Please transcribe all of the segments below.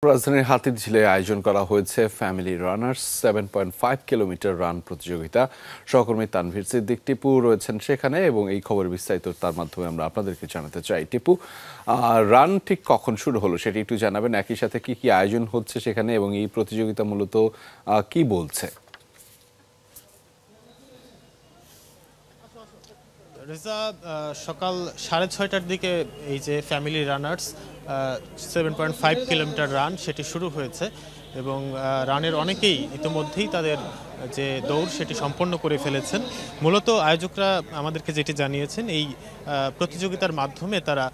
রাজধানীর হাতিরঝিলে আয়োজন করা হয়েছে ফ্যামিলি রানার্স 7.5 কিলোমিটার রান প্রতিযোগিতা। সহকর্মী তানভীর সিদ্দিক টিপু রয়েছেন সেখানে এবং এই খবর বিস্তারিত তার মাধ্যমে আমরা আপনাদেরকে জানাতে চাই। টিপু, রান ঠিক কখন শুরু হলো সেটি একটু জানাবেন, একই সাথে কি কি আয়োজন হচ্ছে সেখানে এবং এই প্রতিযোগিতা মূলত কি বলছে? রেজা, সকাল 6:30টার দিকে এই যে ফ্যামিলি রানার্স 7.5 কিলোমিটার রান সেটি শুরু হয়েছে এবং রানের অনেকেই ইতিমধ্যেই তাদের যে দৌড় সেটি সম্পন্ন করে ফেলেছেন। মূলত আয়োজকরা আমাদেরকে যেটি জানিয়েছেন, এই প্রতিযোগিতার মাধ্যমে তারা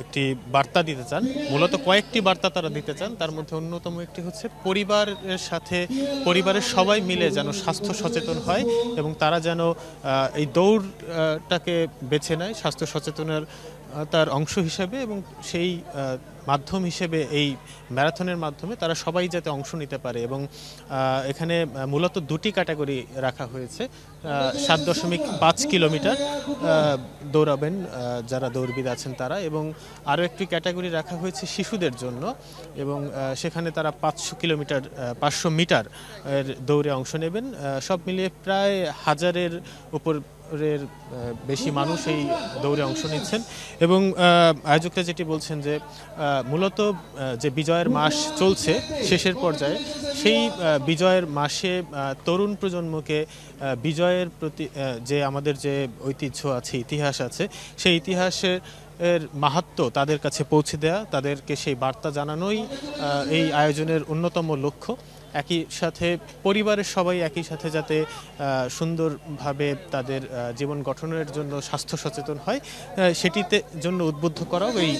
একটি বার্তা দিতে চান। মূলত কয়েকটি বার্তা তারা দিতে চান, তার মধ্যে অন্যতম একটি হচ্ছে পরিবারের সাথে পরিবারের সবাই মিলে যেন স্বাস্থ্য সচেতন হয় এবং তারা যেন এই দৌড়টাকে বেছে নেয় স্বাস্থ্য সচেতনের তার অংশ হিসেবে এবং সেই মাধ্যম হিসেবে এই ম্যারাথনের মাধ্যমে তারা সবাই যাতে অংশ নিতে পারে। এবং এখানে মূলত দুটি ক্যাটাগরি রাখা হয়েছে। 7.5 কিলোমিটার দৌড়াবেন যারা দৌড়বিদ আছেন তারা, এবং আরও একটি ক্যাটাগরি রাখা হয়েছে শিশুদের জন্য এবং সেখানে তারা 500 মিটার দৌড়ে অংশ নেবেন। সব মিলিয়ে প্রায় 1000-এর উপর বেশি মানুষ এই দৌড়ে অংশ নিচ্ছেন এবং আয়োজকরা যেটি বলছেন যে মূলত যে বিজয়ের মাস চলছে শেষের পর্যায়ে, সেই বিজয়ের মাসে তরুণ প্রজন্মকে বিজয়ের প্রতি যে আমাদের যে ঐতিহ্য আছে, ইতিহাস আছে, সেই ইতিহাসের মাহাত্ম্য তাদের কাছে পৌঁছে দেয়া, তাদেরকে সেই বার্তা জানানোই এই আয়োজনের অন্যতম লক্ষ্য। একই সাথে পরিবারের সবাই একই সাথে যাতে সুন্দরভাবে তাদের জীবন গঠনের জন্য স্বাস্থ্য সচেতন হয়, সেটিতে জন্য উদ্বুদ্ধ করাও এই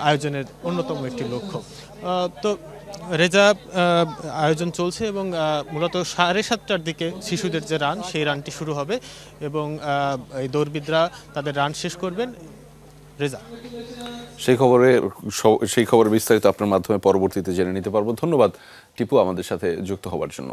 আয়োজনের অন্যতম একটি লক্ষ্য। তো রেজা, আয়োজন চলছে এবং মূলত 7:30টার দিকে শিশুদের যে রান, সেই রানটি শুরু হবে এবং এই দৌড়বিদরা তাদের রান শেষ করবেন। রেজা, সেই খবর বিস্তারিত আপনার মাধ্যমে পরবর্তীতে জেনে নিতে পারবো। ধন্যবাদ টিপু আমাদের সাথে যুক্ত হওয়ার জন্য।